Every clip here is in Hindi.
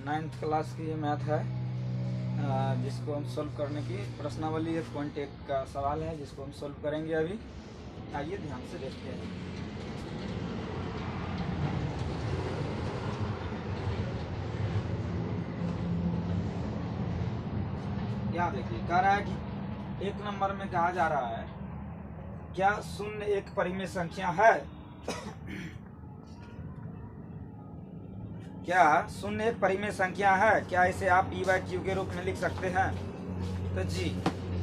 9th क्लास की ये मैथ है जिसको हम सोल्व करने की प्रश्नावली 1.1 का सवाल है जिसको हम सोल्व करेंगे अभी। आइए ध्यान से देखते हैं। यहाँ देखिए, कह रहा है कि 1 नंबर में कहा जा रहा है क्या शून्य एक परिमेय संख्या है। क्या शून्य एक परिमेय संख्या है? क्या इसे आप P बाय Q के रूप में लिख सकते हैं? तो जी,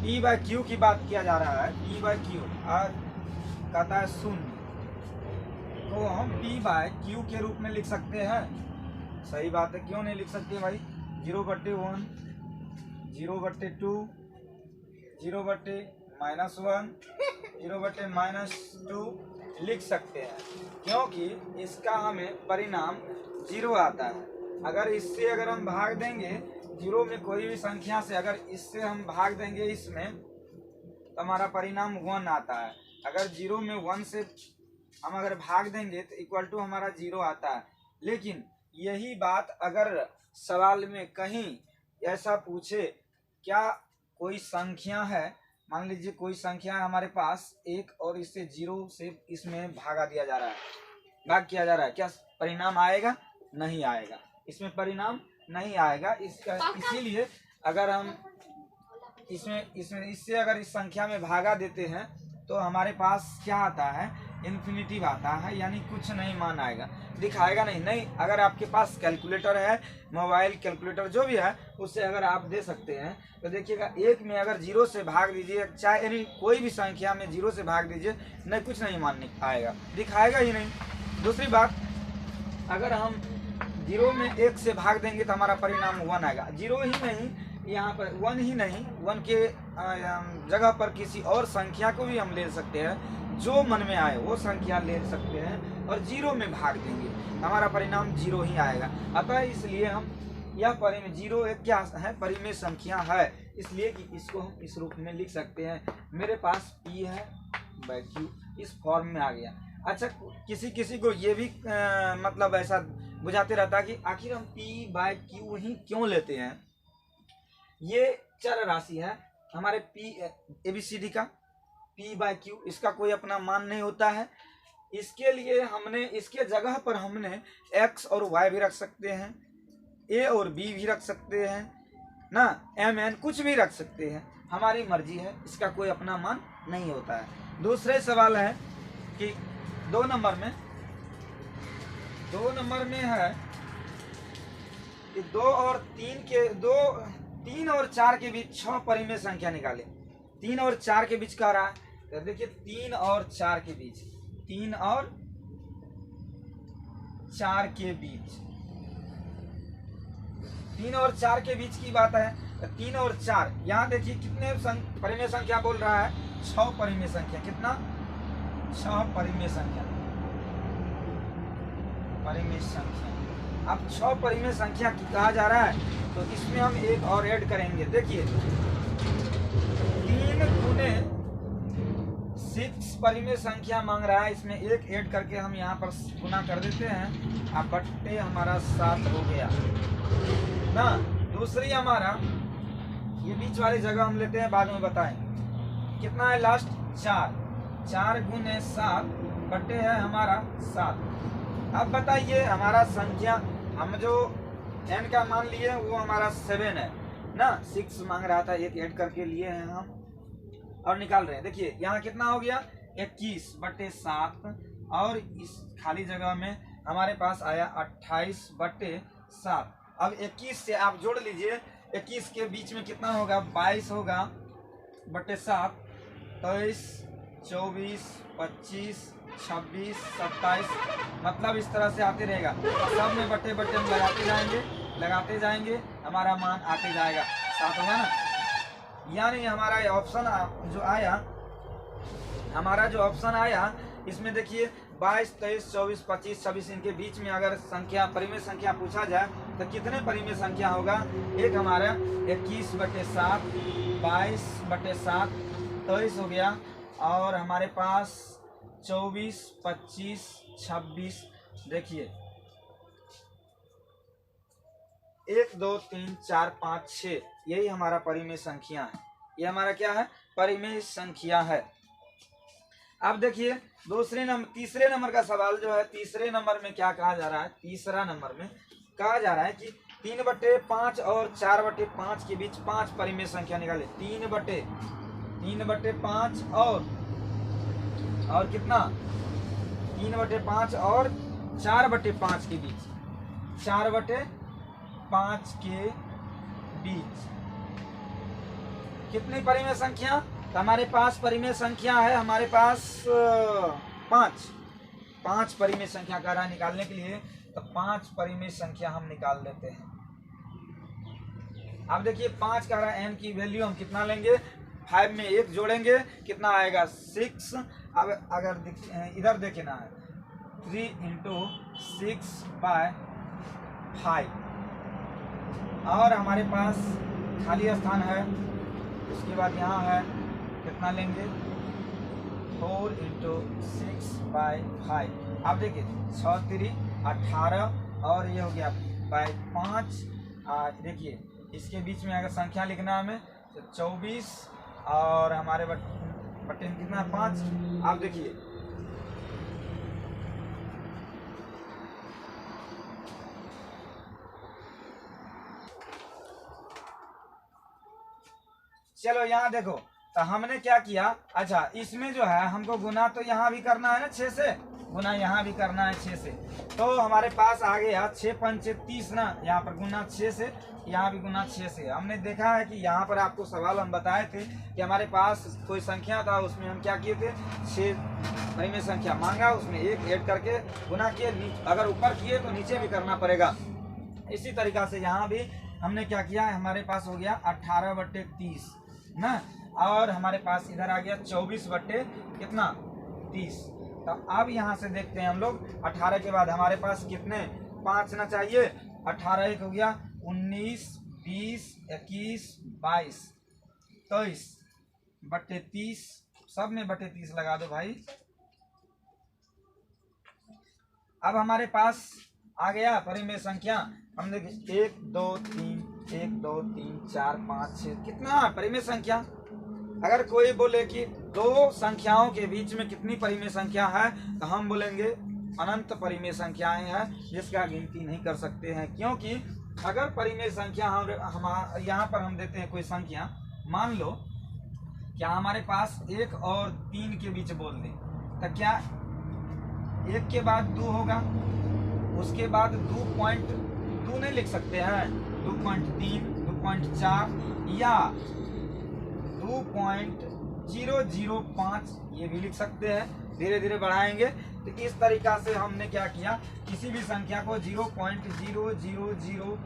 P बाय Q की बात किया जा रहा है। P बाय Q और कहता है शून्य, तो हम P बाय Q के रूप में लिख सकते हैं। सही बात है, क्यों नहीं लिख सकते भाई। 0/1, 0/2, 0/-1, 0/-2 लिख सकते हैं, क्योंकि इसका हमें परिणाम 0 आता है। अगर इससे अगर हम भाग देंगे, 0 में कोई भी संख्या से अगर इससे हम भाग देंगे इसमें, तो हमारा परिणाम 1 आता है। अगर 0 में 1 से हम अगर भाग देंगे तो इक्वल टू हमारा 0 आता है। लेकिन यही बात अगर सवाल में कहीं ऐसा पूछे, क्या कोई संख्या है, मान लीजिए कोई संख्या है हमारे पास 1 और इससे 0 से इसमें भागा दिया जा रहा है, भाग किया जा रहा है, क्या परिणाम आएगा? नहीं आएगा, इसमें परिणाम नहीं आएगा। इसीलिए अगर हम इससे अगर इस संख्या में भागा देते हैं तो हमारे पास क्या आता है? इन्फिनिटिव आता है, यानी कुछ नहीं मान आएगा, दिखाएगा नहीं। अगर आपके पास कैलकुलेटर है, मोबाइल कैलकुलेटर जो भी है, उससे अगर आप दे सकते हैं तो देखिएगा, 1 में अगर 0 से भाग दीजिए, चाहे यानी कोई भी संख्या में 0 से भाग दीजिए, नहीं कुछ नहीं मान आएगा, दिखाएगा ही नहीं। दूसरी बात, अगर हम 0 में 1 से भाग देंगे तो हमारा परिणाम 1 आएगा। 0 ही नहीं, यहाँ पर 1 ही नहीं, 1 के जगह पर किसी और संख्या को भी हम ले सकते हैं, जो मन में आए वो संख्या ले सकते हैं और 0 में भाग देंगे, हमारा परिणाम 0 ही आएगा। अतः इसलिए हम यह परिमेय 0 एक क्या है? परिमेय संख्या है, इसलिए कि इसको हम इस रूप में लिख सकते हैं। मेरे पास P है बाय Q इस फॉर्म में आ गया। अच्छा, किसी को ये भी मतलब ऐसा बुझाते रहता है कि आखिर हम P बाय Q ही क्यों लेते हैं। ये चर राशि है हमारे ABCD का, P बाय Q, इसका कोई अपना मान नहीं होता है। इसके लिए हमने इसके जगह पर हमने X और Y भी रख सकते हैं, A और B भी रख सकते हैं ना, MN कुछ भी रख सकते हैं, हमारी मर्जी है, इसका कोई अपना मान नहीं होता है। दूसरे सवाल है कि 2 नंबर में है कि 2 और 3 और 4 के बीच 6 परिमेय संख्या निकाले। 3 और 4 के बीच कह रहा है, तो देखिए 3 और 4 के बीच, 3 और 4 के बीच, 3 और 4 के बीच की बात है। 3 और 4, यहाँ देखिए कितने परिमेय संख्या बोल रहा है? 6 परिमेय संख्या। कितना? 6 परिमेय संख्या। अब 6 परिमेय संख्या की कहा जा रहा है, तो इसमें हम एक और ऐड करेंगे। देखिए 3 गुने 6 परिमेय संख्या मांग रहा है, इसमें एक ऐड करके हम यहाँ पर गुना कर देते हैं, अब बट्टे हमारा 7 हो गया ना। दूसरी हमारा ये बीच वाली जगह हम लेते हैं, बाद में बताएं कितना है लास्ट। 4 गुने 7 बट्टे है हमारा 7। अब बताइए हमारा संख्या, हम जो n का मान लिए वो हमारा 7 है ना, 6 मांग रहा था, एक ऐड करके लिए हैं हम और निकाल रहे हैं। देखिए यहाँ कितना हो गया? 21/7, और इस खाली जगह में हमारे पास आया 28/7। अब 21 से आप जोड़ लीजिए, 21 के बीच में कितना होगा? 22 होगा बटे 7, 23, 24, 25, 26, 27, मतलब इस तरह से आते रहेगा। सब में बट्टे हम लगाते जाएंगे, हमारा मान आते जाएगा, 7 होगा ना। यानी हमारा ऑप्शन जो ऑप्शन आया इसमें देखिए 22, 23, 24, 25, 26 इनके बीच में अगर परिमेय संख्या पूछा जाए तो कितने परिमेय संख्या होगा? एक हमारा 21/7, 22/7, 23 हो गया, और हमारे पास 24, 25, 26, देखिए 1 2 3 4 5 6 यही हमारा परिमेय संख्या है। ये हमारा क्या है? परिमेय संख्या है। अब देखिए तीसरे नंबर का सवाल जो है, तीसरे नंबर में क्या कहा जा रहा है? तीसरा नंबर में कहा जा रहा है कि 3/5 और 4/5 के बीच 5 परिमेय संख्या निकाले। 3/5 और कितना? 3/5 और 4/5 के बीच, 4/5 के बीच कितनी परिमेय संख्या? तो हमारे पास परिमेय संख्या है, हमारे पास 5 परिमेय संख्या कह रहा है निकालने के लिए। तो 5 परिमेय संख्या हम निकाल लेते हैं। अब देखिए 5 कह रहा है, m की वैल्यू हम कितना लेंगे? 5 में 1 जोड़ेंगे, कितना आएगा? 6। अब अगर इधर देखे ना है, 3 × 6/5 और हमारे पास खाली स्थान है। उसके बाद यहाँ है, कितना लेंगे? 4 × 6/5। अब देखिए 6 3 18 और ये हो गया 5। देखिए इसके बीच में अगर संख्या लिखना है हमें तो 24 और हमारे बटे में कितना? 5। आप देखिए चलो यहाँ देखो, तो हमने क्या किया? अच्छा, इसमें जो है हमको गुना तो यहाँ भी करना है ना 6 से, गुना यहाँ भी करना है 6 से। तो हमारे पास आ गया 6 5 30 ना, यहाँ पर गुना 6 से, यहाँ भी गुना 6 से। हमने देखा है कि यहाँ पर आपको सवाल हम बताए थे कि हमारे पास कोई संख्या था, उसमें हम क्या किए थे? 6 परिमेय संख्या मांगा, उसमें 1 ऐड करके गुना किए। अगर ऊपर किए तो नीचे भी करना पड़ेगा। इसी तरीका से यहाँ भी हमने क्या किया? हमारे पास हो गया 18/30 ना, और हमारे पास इधर आ गया 24/30। तो अब यहाँ से देखते हैं हम लोग, 18 के बाद हमारे पास कितने? 5 ना चाहिए। 18 1 हो गया 19 20 21 22 23/30, सब में बटे 30 लगा दो भाई। अब हमारे पास आ गया परिमेय संख्या। हम देखिए 1 2 3 1 2 3 4 5 6 कितना परिमेय संख्या? अगर कोई बोले कि दो संख्याओं के बीच में कितनी परिमेय संख्या है, तो हम बोलेंगे अनंत परिमेय संख्याएं हैं, जिसका गिनती नहीं कर सकते हैं। क्योंकि अगर परिमेय संख्या हम यहाँ पर हम देते हैं कोई संख्या, मान लो क्या हमारे पास 1 और 3 के बीच बोल दें, तो क्या 1 के बाद 2 होगा, उसके बाद 2.2 नहीं लिख सकते हैं? 2.3 2.4 या 2.005 ये भी लिख सकते हैं। धीरे धीरे बढ़ाएंगे तो इस तरीका से हमने क्या किया? किसी भी संख्या को 0.0002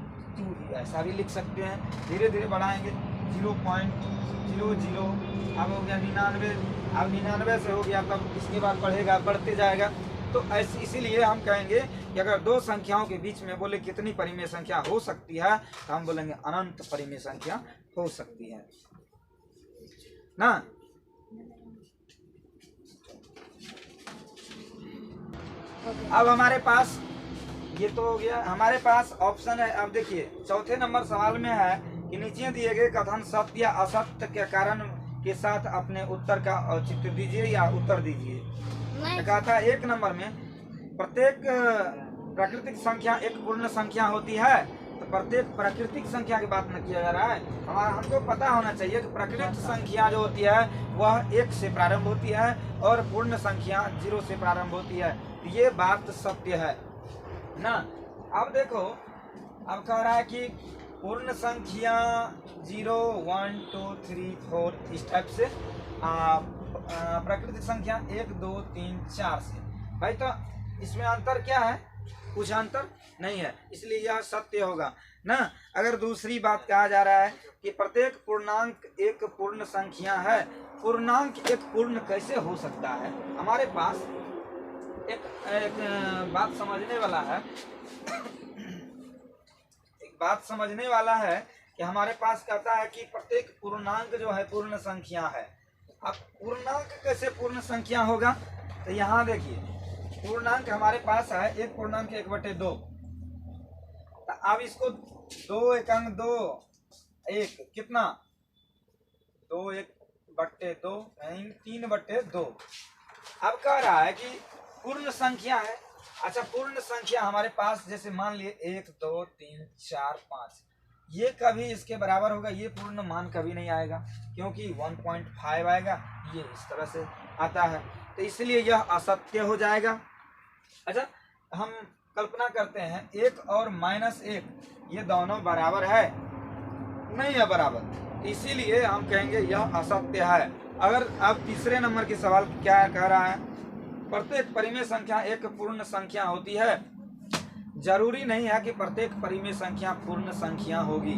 ऐसा भी लिख सकते हैं। धीरे धीरे बढ़ाएंगे 0.00, अब हो गया 99, अब 99 से हो गया, तब इसके बाद बढ़ेगा, बढ़ते जाएगा। तो ऐसे इसीलिए हम कहेंगे कि अगर दो संख्याओं के बीच में बोले कितनी परिमेय संख्या हो सकती है, तो हम बोलेंगे अनंत परिमेय संख्या हो सकती है ना। अब हमारे पास ये तो हो गया, हमारे पास ऑप्शन है। अब देखिए चौथे नंबर सवाल में है कि नीचे दिए गए कथन सत्य या असत्य के कारण के साथ अपने उत्तर का औचित्य दीजिए या उत्तर दीजिए। कहा था 1 नंबर में प्रत्येक प्राकृतिक संख्या एक पूर्ण संख्या होती है, तो प्रत्येक प्राकृतिक संख्या की बात न किया जा रहा है। हमको पता होना चाहिए कि प्राकृतिक संख्या जो होती है वह 1 से प्रारंभ होती है और पूर्ण संख्या 0 से प्रारंभ होती है। ये बात सत्य है ना। अब देखो, अब कह रहा है कि पूर्ण संख्या 0 1 2 3 4 इस टाइप से, प्राकृतिक संख्या 1 2 3 4 से। भाई तो इसमें अंतर क्या है? कुछ अंतर नहीं है, इसलिए यह सत्य होगा ना। अगर दूसरी बात कहा जा रहा है कि प्रत्येक पूर्णांक एक पूर्ण संख्या है, पूर्णांक एक पूर्ण कैसे हो सकता है? हमारे पास एक बात समझने वाला है एक बात समझने वाला है कि हमारे पास कहता है कि प्रत्येक पूर्णांक जो है पूर्ण संख्या है। अब पूर्णांक कैसे पूर्ण संख्या होगा? तो यहाँ देखिए पूर्णांक हमारे पास है एक पूर्णांक 1/2। तो अब इसको 2 एकंग 2 1 कितना 2 1 बट्टे 2 3 बट्टे 2। अब कह रहा है कि पूर्ण संख्या है। अच्छा पूर्ण संख्या हमारे पास जैसे मान लिए 1 2 3 4 5, ये कभी इसके बराबर होगा, ये पूर्ण मान कभी नहीं आएगा क्योंकि 1.5 आएगा, ये इस तरह से आता है, तो इसलिए यह असत्य हो जाएगा। अच्छा हम कल्पना करते हैं 1 और -1 ये दोनों बराबर है, नहीं है बराबर, इसीलिए हम कहेंगे यह असत्य है। अगर अब तीसरे नंबर के सवाल क्या कह रहा है, प्रत्येक परिमेय संख्या एक पूर्ण संख्या होती है। जरूरी नहीं है कि प्रत्येक परिमेय संख्या पूर्ण संख्या होगी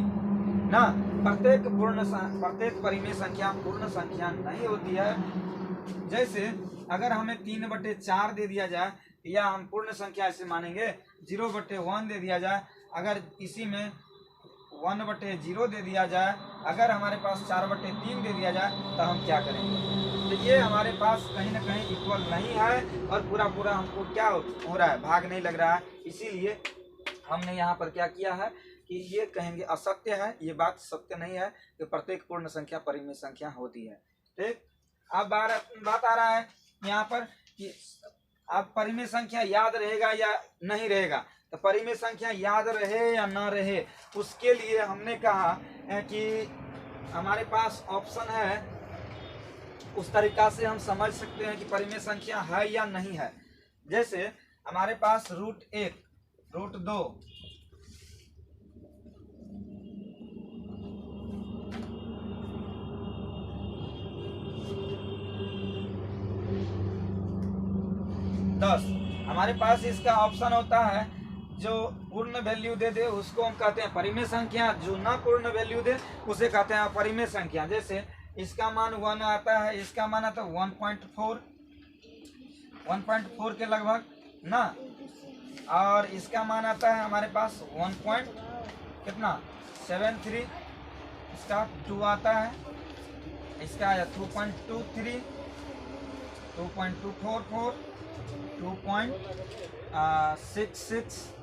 ना, प्रत्येक परिमेय संख्या पूर्ण संख्या नहीं होती है। जैसे अगर हमें 3/4 दे दिया जाए या हम पूर्ण संख्या ऐसे मानेंगे, 0/1 दे दिया जाए, अगर इसी में 1/0 दे दिया जाए, अगर हमारे पास 4/3 दे दिया जाए तो हम क्या करेंगे? तो ये हमारे पास कहीं ना कहीं इक्वल नहीं है और पूरा हमको क्या हो रहा है, भाग नहीं लग रहा है। इसीलिए हमने यहाँ पर क्या किया है कि ये कहेंगे असत्य है, ये बात सत्य नहीं है कि प्रत्येक पूर्ण संख्या परिमेय संख्या होती है। ठीक, अब बात आ रहा है यहाँ पर कि अब परिमेय संख्या याद रहेगा या नहीं रहेगा। तो परिमेय संख्या याद रहे या ना रहे, उसके लिए हमने कहा कि हमारे पास ऑप्शन है, उस तरीका से हम समझ सकते हैं कि परिमेय संख्या है या नहीं है। जैसे हमारे पास √1 √2 10, हमारे पास इसका ऑप्शन होता है जो पूर्ण वैल्यू दे दे उसको हम कहते हैं परिमेय संख्या, जो ना पूर्ण वैल्यू दे उसे कहते हैं अपरिमेय संख्या। जैसे इसका मान 1 आता है, इसका मान आता है 1.4 के लगभग ना, और इसका मान आता है हमारे पास 1.73, इसका 2 आता है, इसका 2.23, 2.244, 2.66,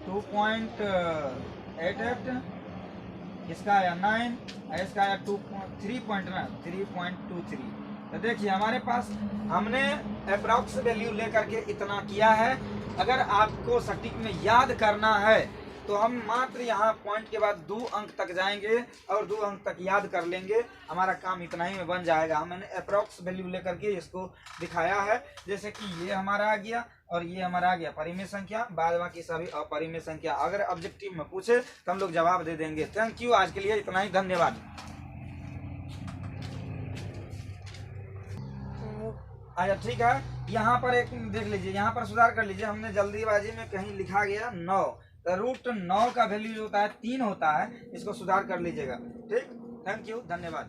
2.88, इसका आया 9, इसका आया 3.23। तो देखिए हमारे पास हमने अप्रॉक्स वैल्यू लेकर के इतना किया है। अगर आपको सटीक में याद करना है तो हम मात्र यहाँ पॉइंट के बाद 2 अंक तक जाएंगे और 2 अंक तक याद कर लेंगे, हमारा काम इतना ही में बन जाएगा। हमने अप्रॉक्स वैल्यू लेकर के इसको दिखाया है, जैसे कि ये हमारा आ गया और ये हमारा आ गया परिमेय संख्या, बाद बाकी सभी अपरिमेय संख्या। अगर ऑब्जेक्टिव में पूछे तो हम लोग जवाब दे देंगे। थैंक यू, आज के लिए इतना ही, धन्यवाद। अच्छा ठीक है, यहाँ पर एक देख लीजिए, यहाँ पर सुधार कर लीजिए, हमने जल्दीबाजी में कहीं लिखा गया 9, तो √9 का वैल्यू जो होता है 3 होता है, इसको सुधार कर लीजिएगा। ठीक, थैंक यू, धन्यवाद।